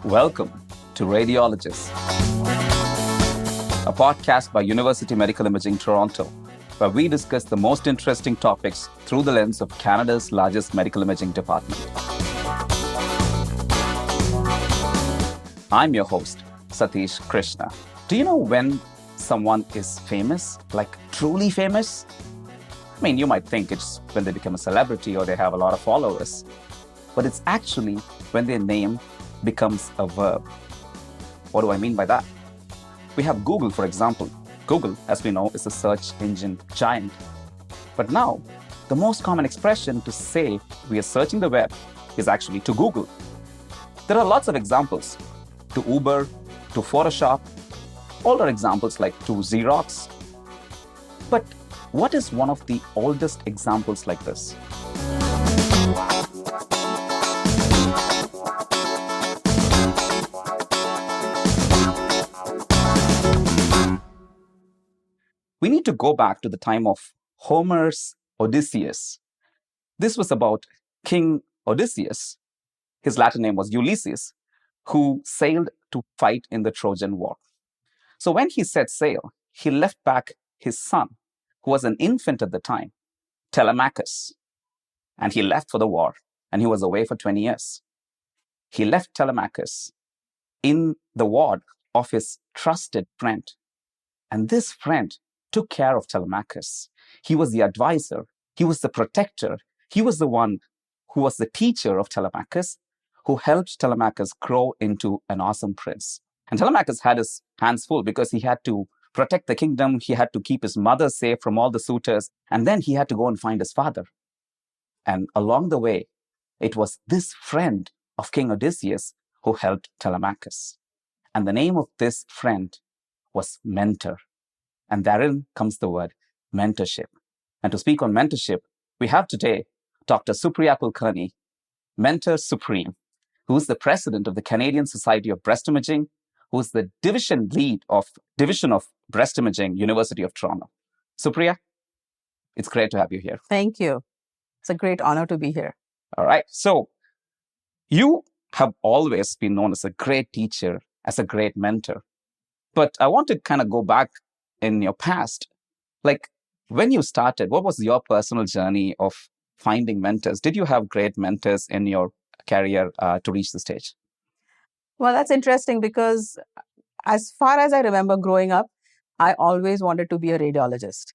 Welcome to Radiologists, a podcast by University Medical Imaging Toronto, where we discuss the most interesting topics through the lens of Canada's largest medical imaging department. I'm your host, Satish Krishna. Do you know when someone is famous, like truly famous? I mean, you might think it's when they become a celebrity or they have a lot of followers, but it's actually when their name becomes a verb. What do I mean by that? We have Google, for example. Google, as we know, is a search engine giant. But now, the most common expression to say we are searching the web is actually to Google. There are lots of examples. To Uber, to Photoshop, older examples like to Xerox. But what is one of the oldest examples like this? We need to go back to the time of Homer's Odysseus. This was about King Odysseus. His Latin name was Ulysses, who sailed to fight in the Trojan War. So when he set sail, he left back his son, who was an infant at the time, Telemachus. And he left for the war, and he was away for 20 years. He left Telemachus in the ward of his trusted friend. And this friend took care of Telemachus. He was the advisor. He was the protector. He was the one who was the teacher of Telemachus, who helped Telemachus grow into an awesome prince. And Telemachus had his hands full because he had to protect the kingdom. He had to keep his mother safe from all the suitors. And then he had to go and find his father. And along the way, it was this friend of King Odysseus who helped Telemachus. And the name of this friend was mentor. And therein comes the word mentorship. And to speak on mentorship, we have today Dr. Supriya Kulkarni, Mentor Supreme, who is the president of the Canadian Society of Breast Imaging, who is the division lead of Division of Breast Imaging, University of Toronto. Supriya, it's great to have you here. Thank you. It's a great honor to be here. All right. So you have always been known as a great teacher, as a great mentor. But I want to kind of go back in your past. Like when you started, what was your personal journey of finding mentors? Did you have great mentors in your career to reach the stage? Well, that's interesting because as far as I remember growing up, I always wanted to be a radiologist.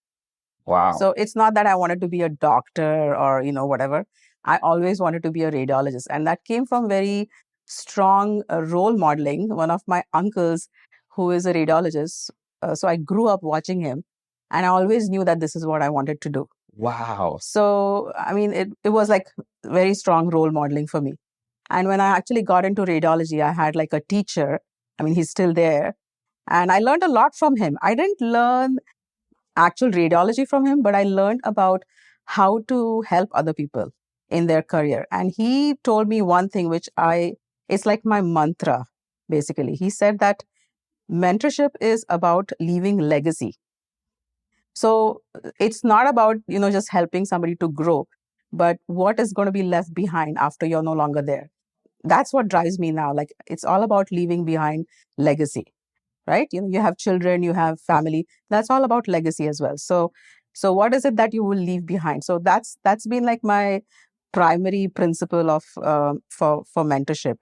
Wow. So it's not that I wanted to be a doctor or, whatever. I always wanted to be a radiologist. And that came from very strong role modeling. One of my uncles, who is a radiologist, so I grew up watching him. And I always knew that this is what I wanted to do. Wow. So, I mean, it was like very strong role modeling for me. And when I actually got into radiology, I had like a teacher. I mean, he's still there. And I learned a lot from him. I didn't learn actual radiology from him, but I learned about how to help other people in their career. And he told me one thing, which it's like my mantra, basically. He said that mentorship is about leaving legacy. So it's not about, just helping somebody to grow, but what is going to be left behind after you're no longer there. That's what drives me now. Like it's all about leaving behind legacy, right? You have children, you have family. That's all about legacy as well. So what is it that you will leave behind? So that's been like my primary principle of for mentorship.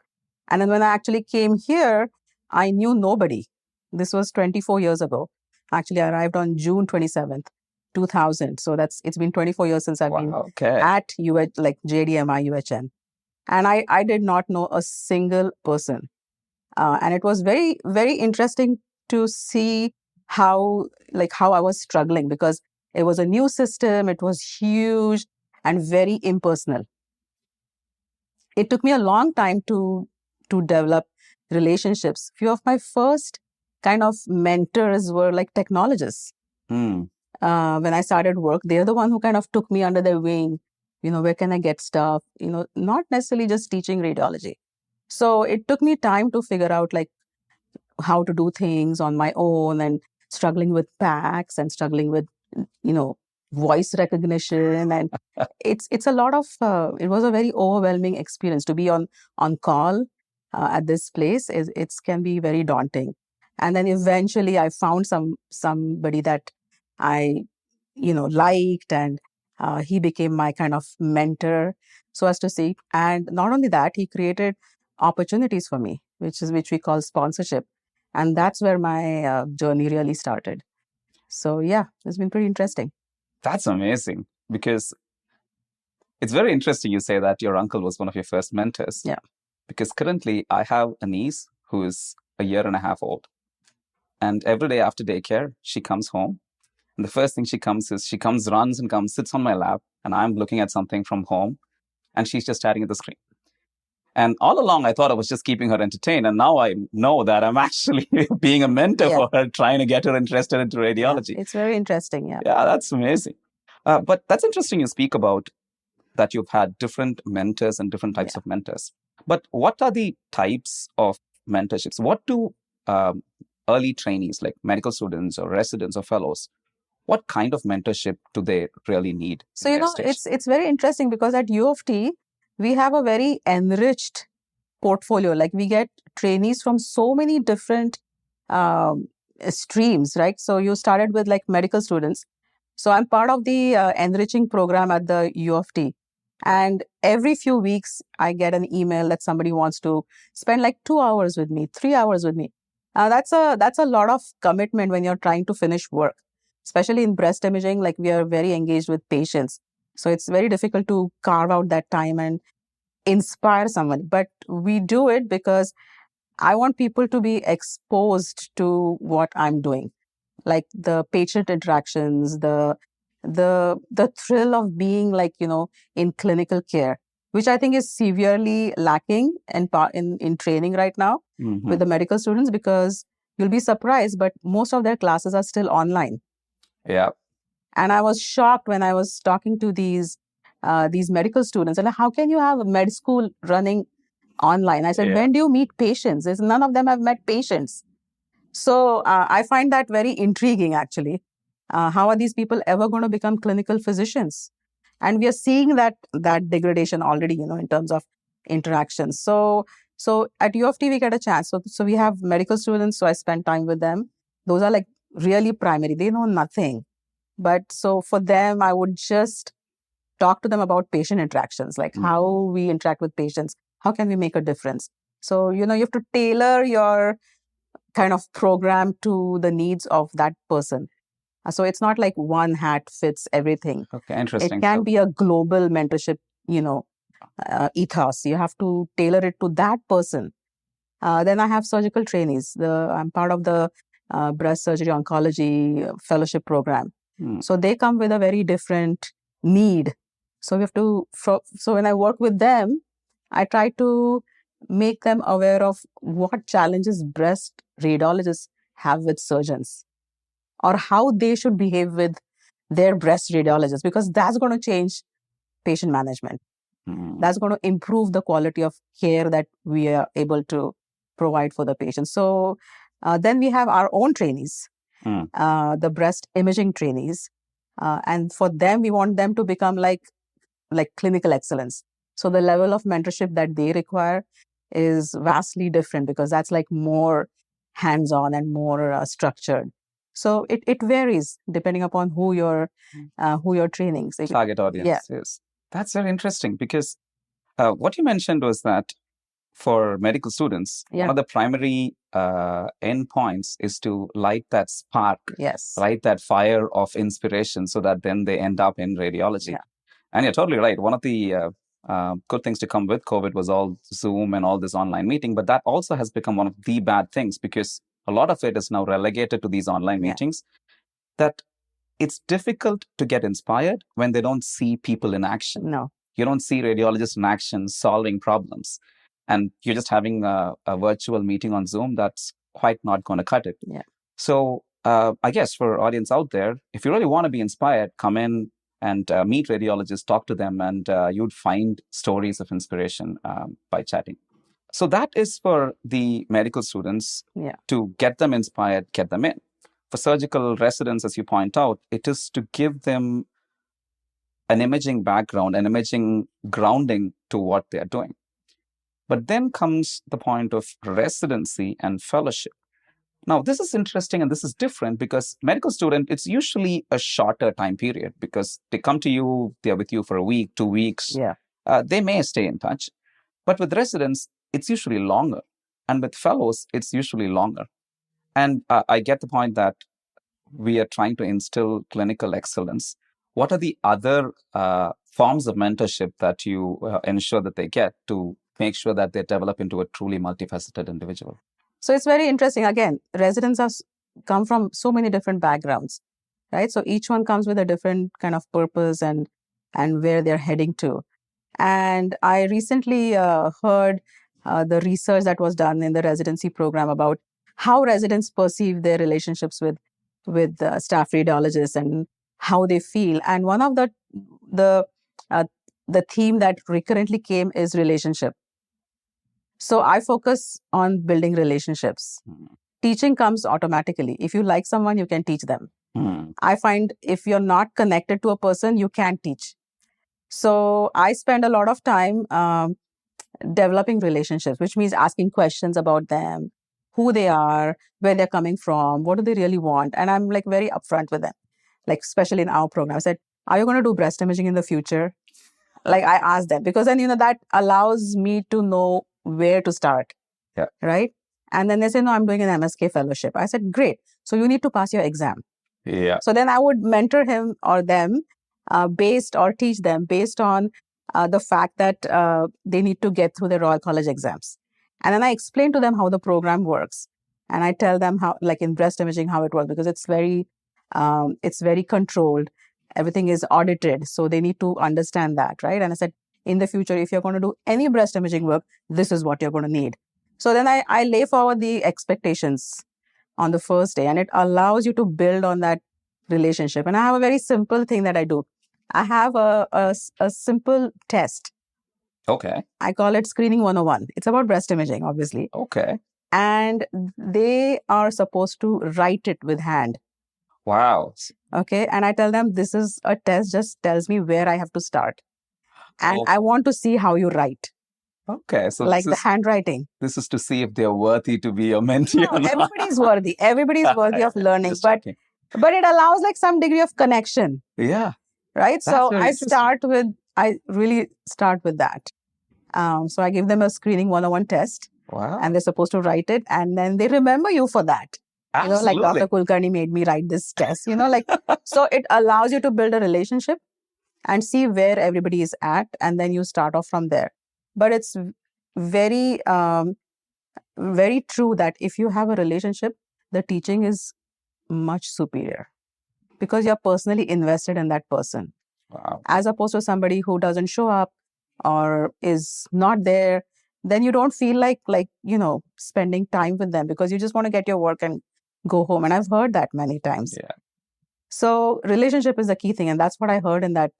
And then when I actually came here, I knew nobody. This was 24 years ago. Actually, I arrived on June 27th, 2000. So it's been 24 years since I've been at like JDMI UHN. And I did not know a single person. And it was very, very interesting to see how I was struggling because it was a new system. It was huge and very impersonal. It took me a long time to develop relationships. Few of my first kind of mentors were like technologists. When I started work, they're the one who kind of took me under their wing. Where can I get stuff? Not necessarily just teaching radiology. So it took me time to figure out like how to do things on my own and struggling with packs and struggling with, voice recognition. And it's a lot of, it was a very overwhelming experience to be on call at this place, it can be very daunting. And then eventually I found somebody that I liked, and he became my kind of mentor, so as to say. And not only that, he created opportunities for me, which we call sponsorship, and that's where my journey really started. So yeah, it's been pretty interesting. That's amazing, because it's very interesting you say that your uncle was one of your first mentors. Yeah. Because currently I have a niece who is a year and a half old. And every day after daycare, she comes home. And the first thing she runs and comes, sits on my lap, and I'm looking at something from home, and she's just staring at the screen. And all along, I thought I was just keeping her entertained. And now I know that I'm actually being a mentor for her, trying to get her interested into radiology. Yeah, it's very interesting. Yeah. Yeah, that's amazing. But that's interesting you speak about that you've had different mentors and different types of mentors. But what are the types of mentorships? What do early trainees, like medical students or residents or fellows, what kind of mentorship do they really need? So, it's very interesting, because at U of T, we have a very enriched portfolio. Like, we get trainees from so many different streams, right? So you started with like medical students. So I'm part of the enriching program at the U of T. And every few weeks, I get an email that somebody wants to spend like 2 hours with me, 3 hours with me. That's a lot of commitment when you're trying to finish work, especially in breast imaging. Like, we are very engaged with patients. So it's very difficult to carve out that time and inspire someone. But we do it because I want people to be exposed to what I'm doing, like the patient interactions, the thrill of being like, in clinical care, which I think is severely lacking in training right now with the medical students, because you'll be surprised, but most of their classes are still online. Yeah. And I was shocked when I was talking to these medical students, and like, how can you have a med school running online? I said, when do you meet patients? None of them have met patients. So I find that very intriguing, actually. How are these people ever going to become clinical physicians? And we are seeing that degradation already, in terms of interactions. So at U of T, we get a chance. So we have medical students. So I spend time with them. Those are like really primary. They know nothing. But so for them, I would just talk to them about patient interactions, like how we interact with patients. How can we make a difference? So, you have to tailor your kind of program to the needs of that person. So it's not like one hat fits everything. Okay, interesting. It can be a global mentorship, ethos. You have to tailor it to that person. Then I have surgical trainees. I'm part of the breast surgery oncology fellowship program. So they come with a very different need. So we have to. So when I work with them, I try to make them aware of what challenges breast radiologists have with surgeons, or how they should behave with their breast radiologists, because that's going to change patient management. That's going to improve the quality of care that we are able to provide for the patient. So then we have our own trainees, the breast imaging trainees. And for them, we want them to become like clinical excellence. So the level of mentorship that they require is vastly different, because that's like more hands-on and more structured. So it varies depending upon who you're training. So target audience. Yes, that's very interesting, because what you mentioned was that for medical students, one of the primary endpoints is to light that spark, light that fire of inspiration, so that then they end up in radiology. And you're totally right. One of the good things to come with COVID was all Zoom and all this online meeting, but that also has become one of the bad things, because a lot of it is now relegated to these online meetings, that it's difficult to get inspired when they don't see people in action. No. You don't see radiologists in action solving problems. And you're just having a virtual meeting on Zoom. That's quite not going to cut it. So I guess for audience out there, if you really want to be inspired, come in and meet radiologists, talk to them, and you'd find stories of inspiration by chatting. So that is for the medical students to get them inspired, get them in. For surgical residents, as you point out, it is to give them an imaging background, an imaging grounding to what they're doing. But then comes the point of residency and fellowship. Now, this is interesting and this is different because medical student, it's usually a shorter time period because they come to you, they're with you for a week, 2 weeks. Yeah. They may stay in touch. But with residents, it's usually longer. And with fellows, it's usually longer. And I get the point that we are trying to instill clinical excellence. What are the other forms of mentorship that you ensure that they get to make sure that they develop into a truly multifaceted individual? So it's very interesting. Again, residents have come from so many different backgrounds, right? So each one comes with a different kind of purpose and where they're heading to. And I recently heard the research that was done in the residency program about how residents perceive their relationships with staff radiologists and how they feel. And one of the theme that recurrently came is relationship. So I focus on building relationships. Teaching comes automatically. If you like someone, you can teach them. I find if you're not connected to a person, you can't teach. So I spend a lot of time developing relationships, which means asking questions about them, who they are, where they're coming from, what do they really want. And I'm like very upfront with them, like especially in our program. I said, are you going to do breast imaging in the future? Like I asked them because then, that allows me to know where to start. Yeah. Right. And then they say, no, I'm doing an MSK fellowship. I said, great. So you need to pass your exam. Yeah. So then I would mentor him or them or teach them based on the fact that they need to get through the Royal College exams. And then I explain to them how the program works. And I tell them how, like in breast imaging, how it works, because it's very controlled. Everything is audited. So they need to understand that, right? And I said, in the future, if you're going to do any breast imaging work, this is what you're going to need. So then I lay forward the expectations on the first day, and it allows you to build on that relationship. And I have a very simple thing that I do. I have a simple test. Okay. I call it Screening 101. It's about breast imaging, obviously. Okay. And they are supposed to write it with hand. Wow. Okay. And I tell them, this is a test, just tells me where I have to start. And I want to see how you write. Okay. So like the handwriting. This is to see if they're worthy to be a mentee. No, everybody's worthy. Everybody's worthy of learning. But it allows like some degree of connection. Yeah. Right. So I really start with that. So I give them a Screening 101 test. Wow. And they're supposed to write it. And then they remember you for that. Absolutely. Like Dr. Kulkarni made me write this test, so it allows you to build a relationship and see where everybody is at. And then you start off from there. But it's very, very true that if you have a relationship, the teaching is much superior because you're personally invested in that person. Wow. As opposed to somebody who doesn't show up or is not there, then you don't feel like spending time with them because you just want to get your work and go home. And I've heard that many times. Yeah. So relationship is the key thing. And that's what I heard in that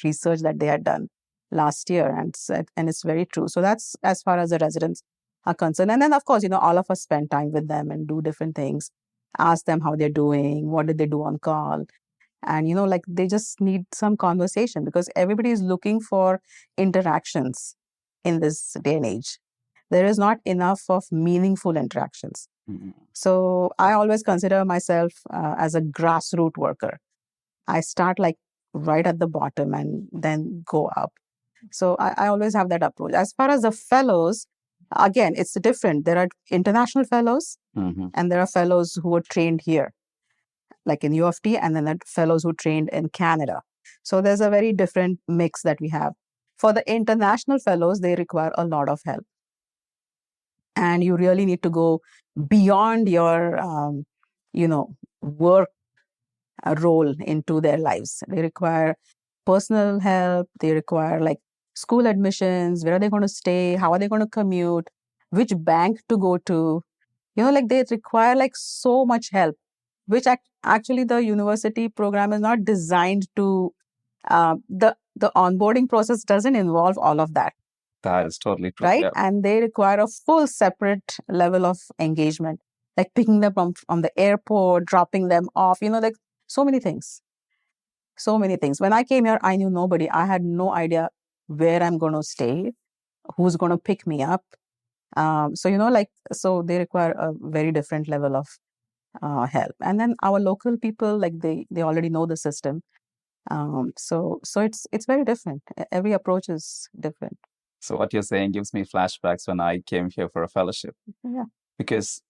research that they had done last year. And it's very true. So that's as far as the residents are concerned. And then, of course, all of us spend time with them and do different things, ask them how they're doing, what did they do on call. And, they just need some conversation because everybody is looking for interactions in this day and age. There is not enough of meaningful interactions. Mm-hmm. So I always consider myself as a grassroots worker. I start like right at the bottom and then go up. So I always have that approach. As far as the fellows, again, it's different. There are international fellows, mm-hmm. and there are fellows who were trained here, like in U of T, and then there are fellows who trained in Canada. So there's a very different mix that we have. For the international fellows, they require a lot of help. And you really need to go beyond your, work role into their lives. They require personal help. They require like school admissions. Where are they going to stay? How are they going to commute? Which bank to go to? They require like so much help, which actually the university program is not designed to, the onboarding process doesn't involve all of that. That is totally true. Right. Yeah. And they require a full separate level of engagement, like picking them up from the airport, dropping them off, like so many things. So many things. When I came here, I knew nobody. I had no idea where I'm going to stay who's going to pick me up. So they require a very different level of help. And then our local people, like they already know the system. So it's very different. Every approach is different. So what you're saying gives me flashbacks when I came here for a fellowship. Yeah. Because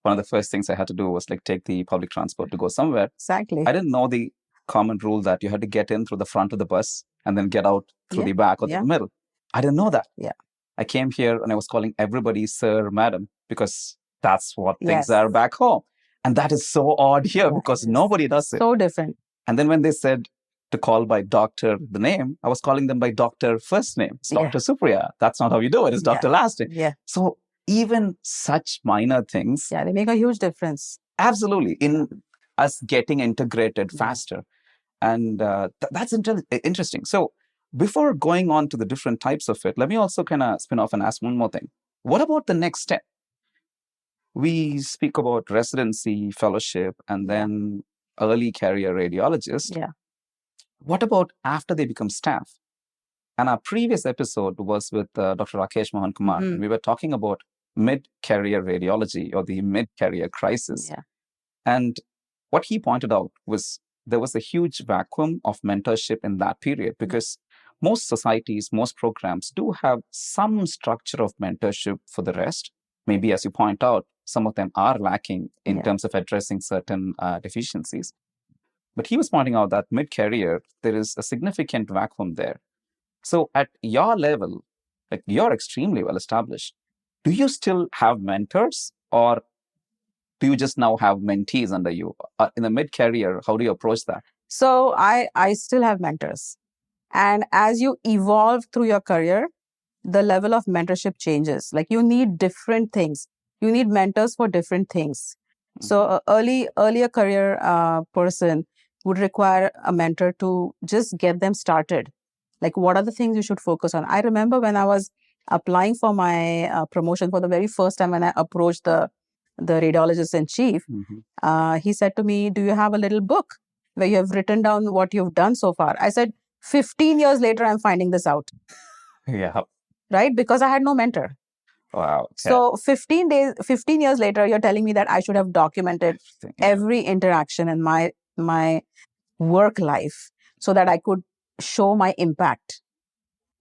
one of the first things I had to do was like take the public transport to go somewhere. Exactly. I didn't know the common rule that you had to get in through the front of the bus and then get out through the back or the middle. I didn't know that. Yeah. I came here and I was calling everybody sir, madam, because that's what things are back home. And that is so odd here because nobody does it. So different. And then when they said to call by doctor the name, I was calling them by doctor first name. It's Dr. Supriya. That's not how you do it. It's Dr. last name. Yeah. So even such minor things. Yeah, they make a huge difference. Absolutely. In us getting integrated faster. And that's interesting. So before going on to the different types of it, let me also kind of spin off and ask one more thing. What about the next step? We speak about residency, fellowship, and then early career radiologist. Yeah. What about after they become staff? And our previous episode was with Dr. Rakesh Mohan Kumar. And we were talking about mid-career radiology or the mid-career crisis. Yeah. And what he pointed out was there was a huge vacuum of mentorship in that period because most societies, most programs do have some structure of mentorship for the rest. Maybe, as you point out, some of them are lacking in terms of addressing certain deficiencies. But he was pointing out that mid-career, there is a significant vacuum there. So at your level, like you're extremely well established, do you still have mentors or do you just now have mentees under you? In the mid-career, how do you approach that? So I still have mentors. And as you evolve through your career, the level of mentorship changes. Like you need different things. You need mentors for different things. So earlier career person would require a mentor to just get them started. Like what are the things you should focus on? I remember when I was applying for my promotion for the very first time when I approached the radiologist in chief, he said to me, do you have a little book where you have written down what you've done so far? I said, 15 years later, I'm finding this out. Yeah. Right? Because I had no mentor. Wow. Okay. So 15 years later, you're telling me that I should have documented every interaction in my work life so that I could show my impact.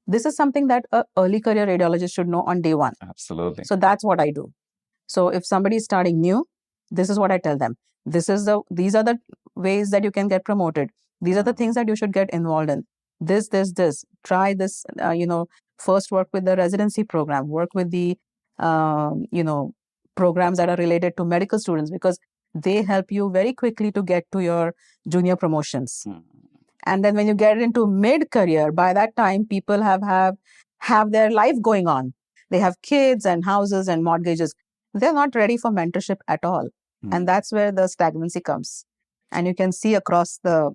This is something that an early career radiologist should know on day one. Absolutely. So that's what I do. So if somebody is starting new, this is what I tell them. These are the ways that you can get promoted. These are the things that you should get involved in. This. Try this, first work with the residency program, work with the, programs that are related to medical students because they help you very quickly to get to your junior promotions. And then when you get into mid-career, by that time, people have their life going on. They have kids and houses and mortgages. They're not ready for mentorship at all. And that's where the stagnancy comes. And you can see across the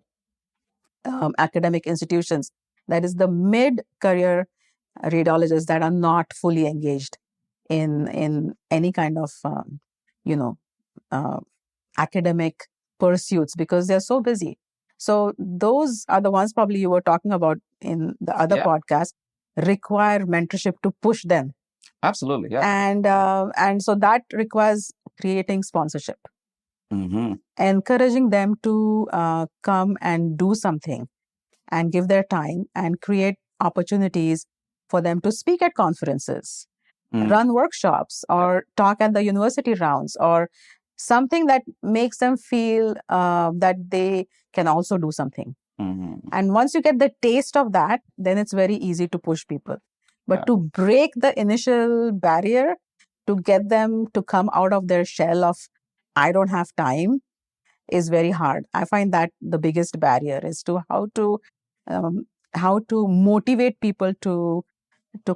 academic institutions, that is the mid-career radiologists that are not fully engaged in any kind of, academic pursuits because they're so busy. So those are the ones probably you were talking about in the other podcast, require mentorship to push them. Absolutely, yeah. And so that requires creating sponsorship, encouraging them to come and do something and give their time and create opportunities for them to speak at conferences, run workshops, or talk at the university rounds, or something that makes them feel that they can also do something. And once you get the taste of that, then it's very easy to push people. But to break the initial barrier, to get them to come out of their shell of, I don't have time, is very hard. I find that the biggest barrier is to how to motivate people to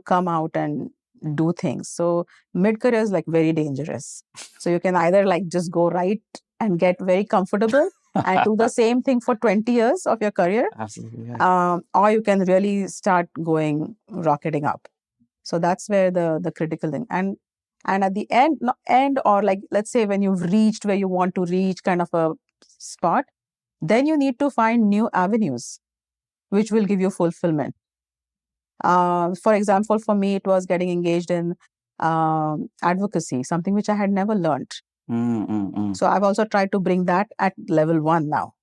come out and do things. So mid-career is like very dangerous. So you can either like just go right and get very comfortable and do the same thing for 20 years of your career. Absolutely, yeah. Or you can really start rocketing up. So that's where the critical thing. And at the end, or like, let's say when you've reached where you want to reach kind of a spot, then you need to find new avenues which will give you fulfillment. For example, for me, it was getting engaged in advocacy, something which I had never learned. So I've also tried to bring that at level 1 now.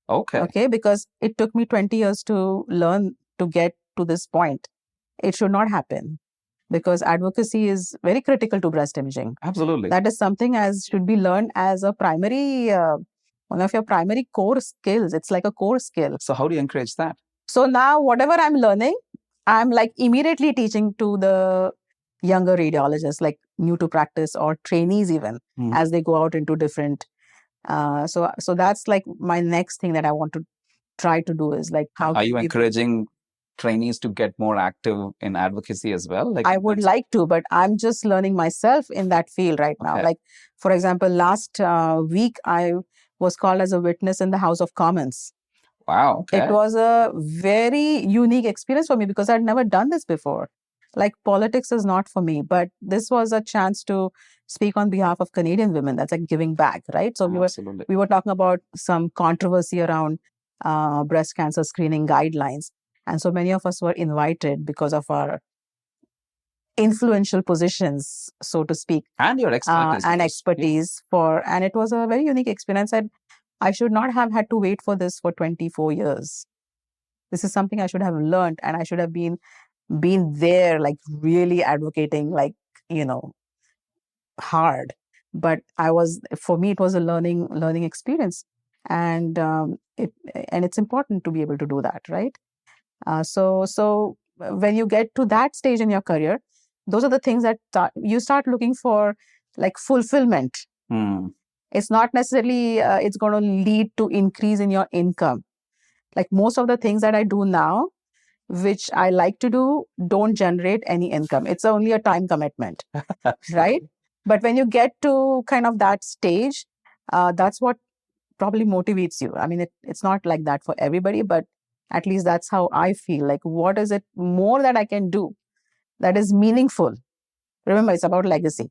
Okay, because it took me 20 years to learn to get to this point. It should not happen, because advocacy is very critical to breast imaging. Absolutely. That is something as should be learned as a primary, one of your primary core skills. It's like a core skill. So how do you encourage that? So now whatever I'm learning, I'm like immediately teaching to the younger radiologists, like new to practice or trainees even, as they go out into different. So that's like my next thing that I want to try to do is like how. Are you encouraging trainees to get more active in advocacy as well? Like, I would like to, but I'm just learning myself in that field right now. Like, for example, last week I was called as a witness in the House of Commons. Wow. Okay. It was a very unique experience for me because I'd never done this before. Like, politics is not for me, but this was a chance to speak on behalf of Canadian women. That's like giving back, right? So we were talking about some controversy around breast cancer screening guidelines. And so many of us were invited because of our influential positions, so to speak, and your expertise, and it was a very unique experience. I should not have had to wait for this for 24 years. This is something I should have learned, and I should have been there, like really advocating, like, hard. But for me, it was a learning experience, and it's important to be able to do that, right? So when you get to that stage in your career, those are the things that you start looking for, like fulfillment. It's not necessarily it's going to lead to increase in your income. Like most of the things that I do now, which I like to do, don't generate any income. It's only a time commitment, right? But when you get to kind of that stage, that's what probably motivates you. I mean, it's not like that for everybody, but at least that's how I feel. Like, what is it more that I can do that is meaningful? Remember, it's about legacy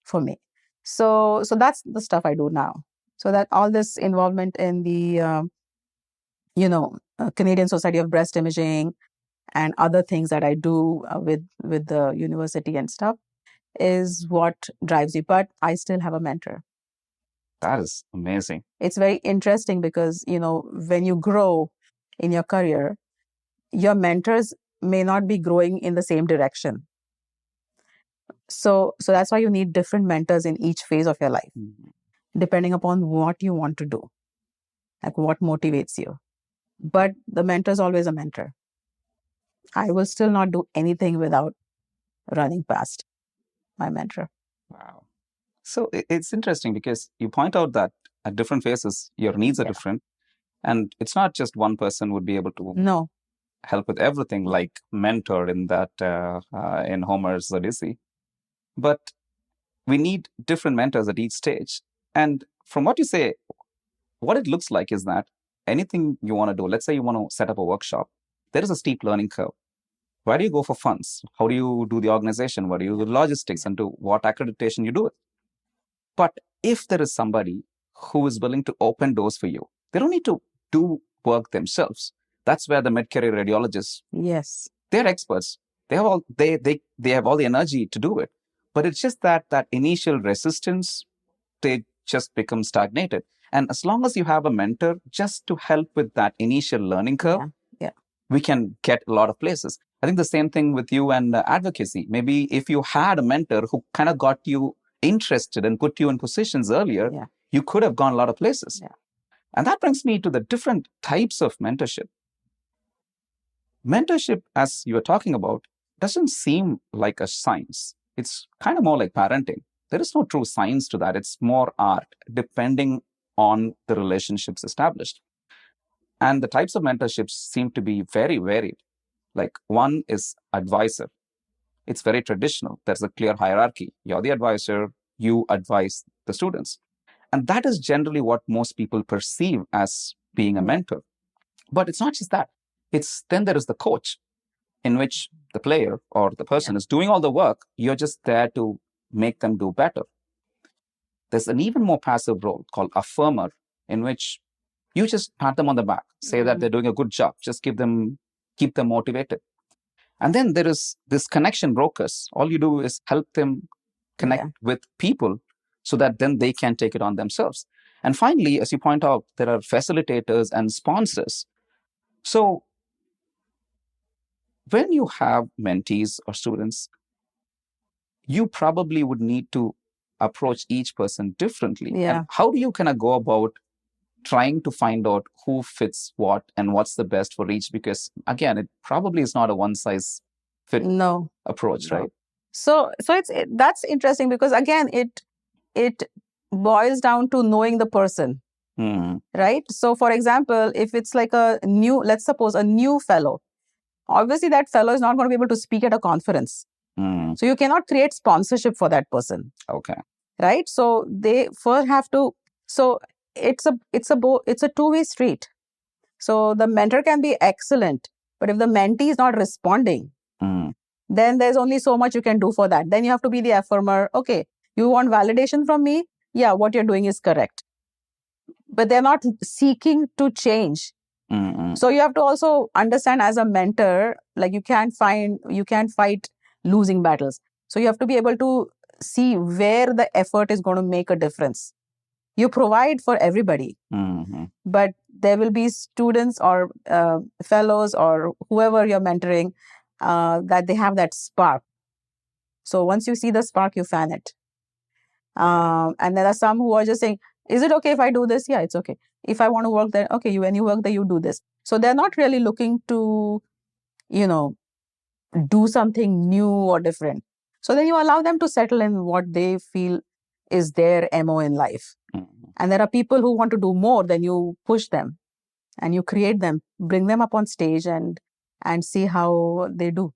for me. So that's the stuff I do now. So that all this involvement in the, Canadian Society of Breast Imaging and other things that I do with the university and stuff is what drives me. But I still have a mentor. That is amazing. It's very interesting because, when you grow in your career, your mentors may not be growing in the same direction. So that's why you need different mentors in each phase of your life, depending upon what you want to do, like what motivates you. But the mentor is always a mentor. I will still not do anything without running past my mentor. Wow. So it's interesting because you point out that at different phases, your needs are different. And it's not just one person would be able to help with everything, like mentor in that in Homer's Odyssey. But we need different mentors at each stage. And from what you say, what it looks like is that anything you want to do, let's say you want to set up a workshop, there is a steep learning curve. Where do you go for funds? How do you do the organization? What do you do the logistics, and to what accreditation you do it? But if there is somebody who is willing to open doors for you, they don't need to do work themselves. That's where the mid-career radiologists, they're experts. They have all they have all the energy to do it. But it's just that initial resistance, they just become stagnated. And as long as you have a mentor just to help with that initial learning curve, we can get a lot of places. I think the same thing with you and advocacy. Maybe if you had a mentor who kind of got you interested and put you in positions earlier, you could have gone a lot of places. And that brings me to the different types of mentorship. Mentorship, as you were talking about, doesn't seem like a science. It's kind of more like parenting. There is no true science to that. It's more art, depending on the relationships established. And the types of mentorships seem to be very varied. Like, one is advisor. It's very traditional. There's a clear hierarchy. You're the advisor, you advise the students. And that is generally what most people perceive as being a mentor. But it's not just that. Then there is the coach, in which the player or the person is doing all the work. You're just there to make them do better. There's an even more passive role called affirmer, in which you just pat them on the back, say that they're doing a good job, just keep them motivated. And then there is this connection brokers. All you do is help them connect with people so that then they can take it on themselves. And finally, as you point out, there are facilitators and sponsors. So when you have mentees or students, you probably would need to approach each person differently. And how do you kind of go about trying to find out who fits what and what's the best for each? Because again, it probably is not a one size fit approach, right? So that's interesting, because again, it boils down to knowing the person, right? So for example, if it's like let's suppose a new fellow, obviously that fellow is not going to be able to speak at a conference. So you cannot create sponsorship for that person. Okay. Right? So they first have to, so it's a two-way street. So the mentor can be excellent, but if the mentee is not responding, then there's only so much you can do for that. Then you have to be the affirmer. Okay, you want validation from me? Yeah, what you're doing is correct. But they're not seeking to change. So you have to also understand, as a mentor, like you can't fight losing battles. So you have to be able to see where the effort is going to make a difference. You provide for everybody, but there will be students or fellows or whoever you're mentoring that they have that spark. So once you see the spark, you fan it. And there are some who are just saying, is it okay if I do this? Yeah, it's okay. If I want to work there, okay, when you work there, you do this. So they're not really looking to, do something new or different. So then you allow them to settle in what they feel is their MO in life. And there are people who want to do more, then you push them and you create them, bring them up on stage and see how they do.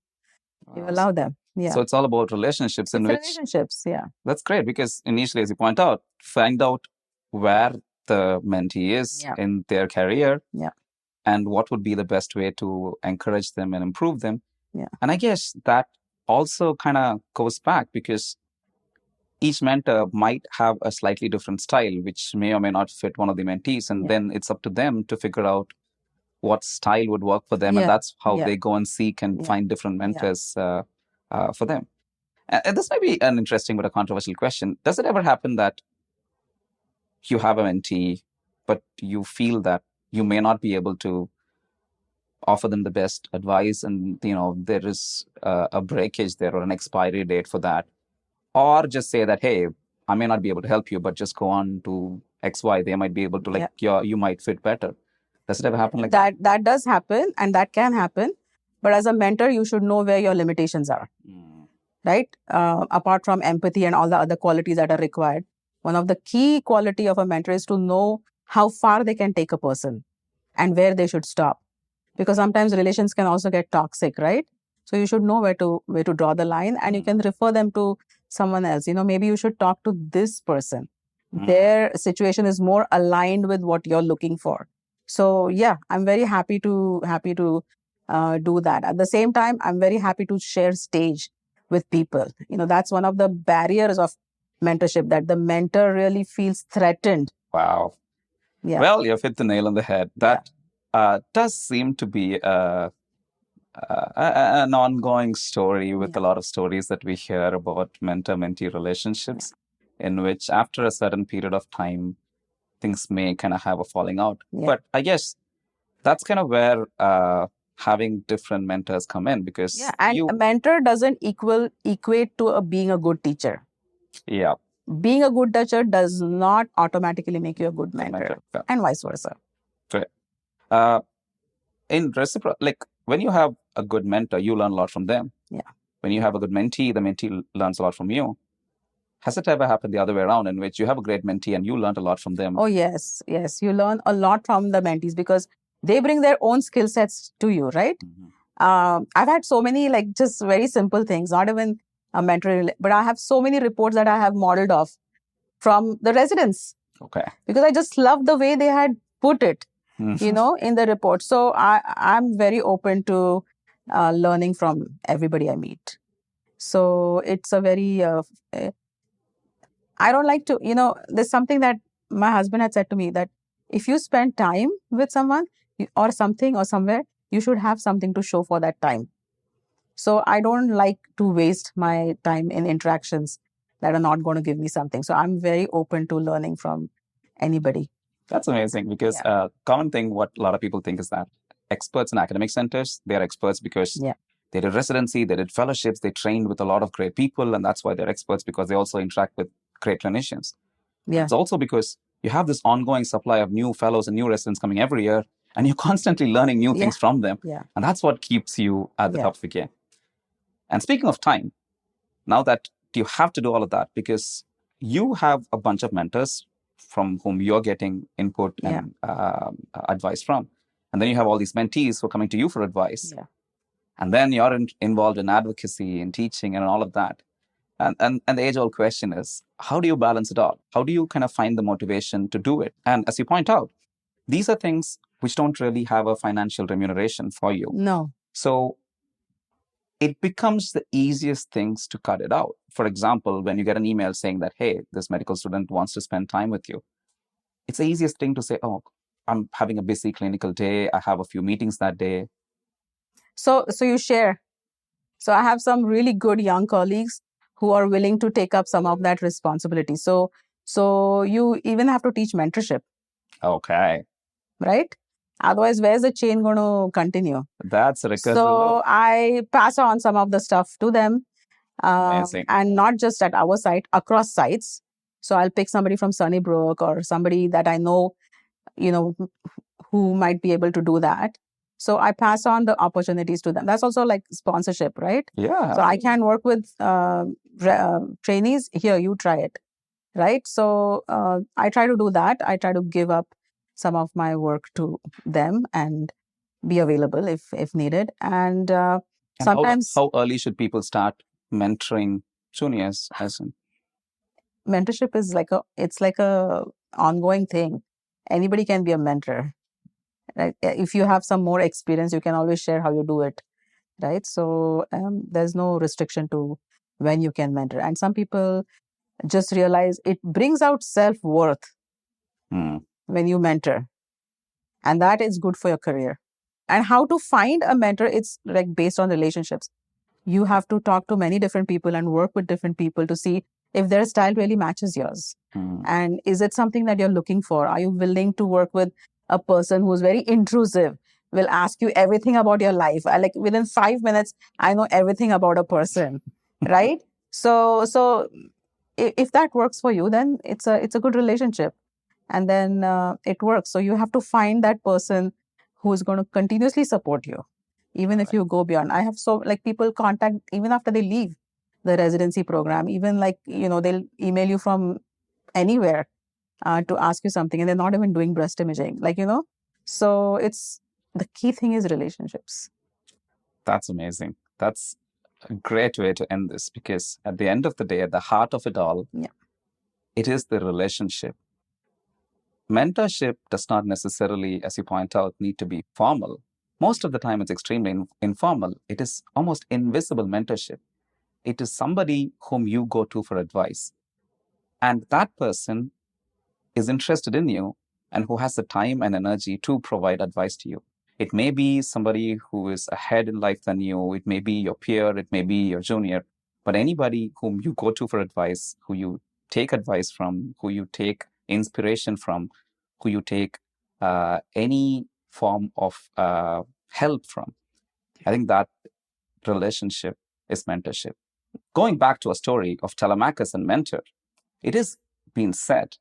You allow them. Yeah. So it's all about relationships. Relationships, yeah. That's great, because initially, as you point out, find out where the mentee is in their career, and what would be the best way to encourage them and improve them. And I guess that also kind of goes back, because each mentor might have a slightly different style, which may or may not fit one of the mentees. And then it's up to them to figure out what style would work for them. And that's how they go and seek and find different mentors for them. And this might be an interesting but a controversial question. Does it ever happen that you have a mentee, but you feel that you may not be able to offer them the best advice, and there is a breakage there or an expiry date for that? Or just say that, hey, I may not be able to help you, but just go on to XY. They might be able to, you might fit better. Does it ever happen like that? That does happen, and that can happen. But as a mentor, you should know where your limitations are. Right? Apart from empathy and all the other qualities that are required, one of the key quality of a mentor is to know how far they can take a person and where they should stop. Because sometimes relations can also get toxic, right? So you should know where to draw the line, and you can refer them to someone else. Maybe you should talk to this person. Their situation is more aligned with what you're looking for. So yeah, I'm very happy to do that. At the same time, I'm very happy to share stage with people. That's one of the barriers of mentorship, that the mentor really feels threatened. Wow. Yeah. Well, you've hit the nail on the head. That does seem to be an ongoing story with a lot of stories that we hear about mentor-mentee relationships, in which after a certain period of time, things may kind of have a falling out. But I guess that's kind of where having different mentors come in, because a mentor doesn't equate to being a good teacher. Yeah. Being a good teacher does not automatically make you a good mentor, and vice versa. Great. In reciprocal, like when you have a good mentor, you learn a lot from them. Yeah. When you have a good mentee, the mentee learns a lot from you. Has it ever happened the other way around, in which you have a great mentee and you learned a lot from them? Oh, yes. You learn a lot from the mentees, because they bring their own skill sets to you, right? I've had so many, like, just very simple things, not even a mentor, but I have so many reports that I have modeled off from the residents. Okay. Because I just love the way they had put it, in the report. So I'm very open to learning from everybody I meet. So it's a very, I don't like to, there's something that my husband had said to me, that if you spend time with someone or something or somewhere, you should have something to show for that time. So I don't like to waste my time in interactions that are not going to give me something. So I'm very open to learning from anybody. That's amazing, because common thing what a lot of people think is that experts in academic centers, they're experts because they did residency, they did fellowships, they trained with a lot of great people, and that's why they're experts, because they also interact with great clinicians. It's also because you have this ongoing supply of new fellows and new residents coming every year, and you're constantly learning new things from them. And that's what keeps you at the top of the game. And speaking of time, now that you have to do all of that because you have a bunch of mentors from whom you're getting input and advice from. And then you have all these mentees who are coming to you for advice. And then you're involved in advocacy and teaching and all of that. And the age-old question is, how do you balance it all? How do you kind of find the motivation to do it? And as you point out, these are things which don't really have a financial remuneration for you. No. So it becomes the easiest things to cut it out. For example, when you get an email saying that, hey, this medical student wants to spend time with you, it's the easiest thing to say, oh, I'm having a busy clinical day. I have a few meetings that day. So you share. So I have some really good young colleagues who are willing to take up some of that responsibility. So you even have to teach mentorship. Okay. Right? Otherwise, where's the chain going to continue? That's a recursive So loop. I pass on some of the stuff to them. And not just at our site, across sites. So I'll pick somebody from Sunnybrook or somebody that I know, who might be able to do that. So I pass on the opportunities to them. That's also like sponsorship, right? Yeah. So I can work with trainees. Here, you try it, right? So I try to do that. I try to give up some of my work to them and be available if needed. And sometimes how early should people start mentoring juniors? Mentorship is like a ongoing thing. Anybody can be a mentor, right? If you have some more experience, you can always share how you do it, right? So there's no restriction to when you can mentor. And some people just realize it brings out self-worth when you mentor, and that is good for your career. And how to find a mentor, it's like based on relationships. You have to talk to many different people and work with different people to see if their style really matches yours. And is it something that you're looking for? Are you willing to work with a person who's very intrusive, will ask you everything about your life? Like within 5 minutes, I know everything about a person, right? So if that works for you, then it's a good relationship. And then it works. So you have to find that person who is going to continuously support you, even if you go beyond. I have people contact even after they leave the residency program, even they'll email you from anywhere to ask you something, and they're not even doing breast imaging, so it's the key thing is relationships. That's amazing. That's a great way to end this, because at the end of the day, at the heart of it all, it is the relationship. Mentorship does not necessarily, as you point out, need to be formal. Most of the time, it's extremely informal. It is almost invisible mentorship. It is somebody whom you go to for advice. And that person is interested in you and who has the time and energy to provide advice to you. It may be somebody who is ahead in life than you. It may be your peer. It may be your junior. But anybody whom you go to for advice, who you take advice from, who you take inspiration from, who you take any form of help from, I think that relationship is mentorship. Going back to a story of Telemachus and Mentor, it is been said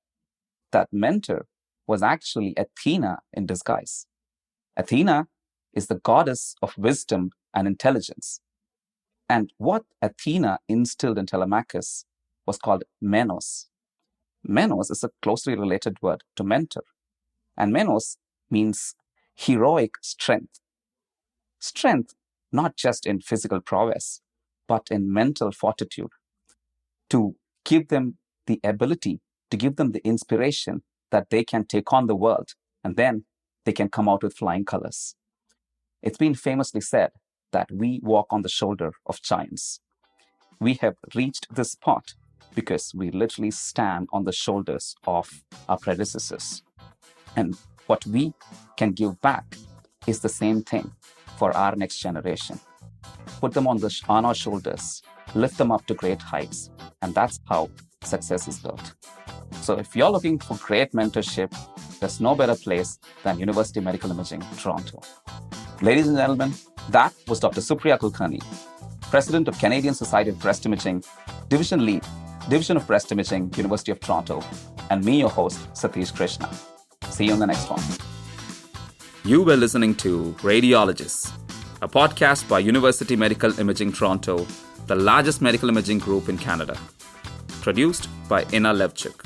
that Mentor was actually Athena in disguise. Athena is the goddess of wisdom and intelligence. And what Athena instilled in Telemachus was called menos. Menos is a closely related word to mentor. And menos means heroic strength. Strength not just in physical prowess, but in mental fortitude, to give them the ability, to give them the inspiration that they can take on the world, and then they can come out with flying colors. It's been famously said that we walk on the shoulder of giants. We have reached this spot because we literally stand on the shoulders of our predecessors. And what we can give back is the same thing for our next generation. put them on our shoulders, lift them up to great heights. And that's how success is built. So if you're looking for great mentorship, there's no better place than University Medical Imaging, Toronto. Ladies and gentlemen, that was Dr. Supriya Kulkarni, President of Canadian Society of Breast Imaging, Division Lead, Division of Breast Imaging, University of Toronto, and me, your host, Satish Krishna. See you on the next one. You were listening to Radiologists, a podcast by University Medical Imaging Toronto, the largest medical imaging group in Canada. Produced by Ina Levchuk.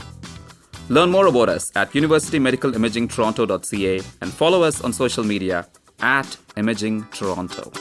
Learn more about us at universitymedicalimagingtoronto.ca and follow us on social media at Imaging Toronto.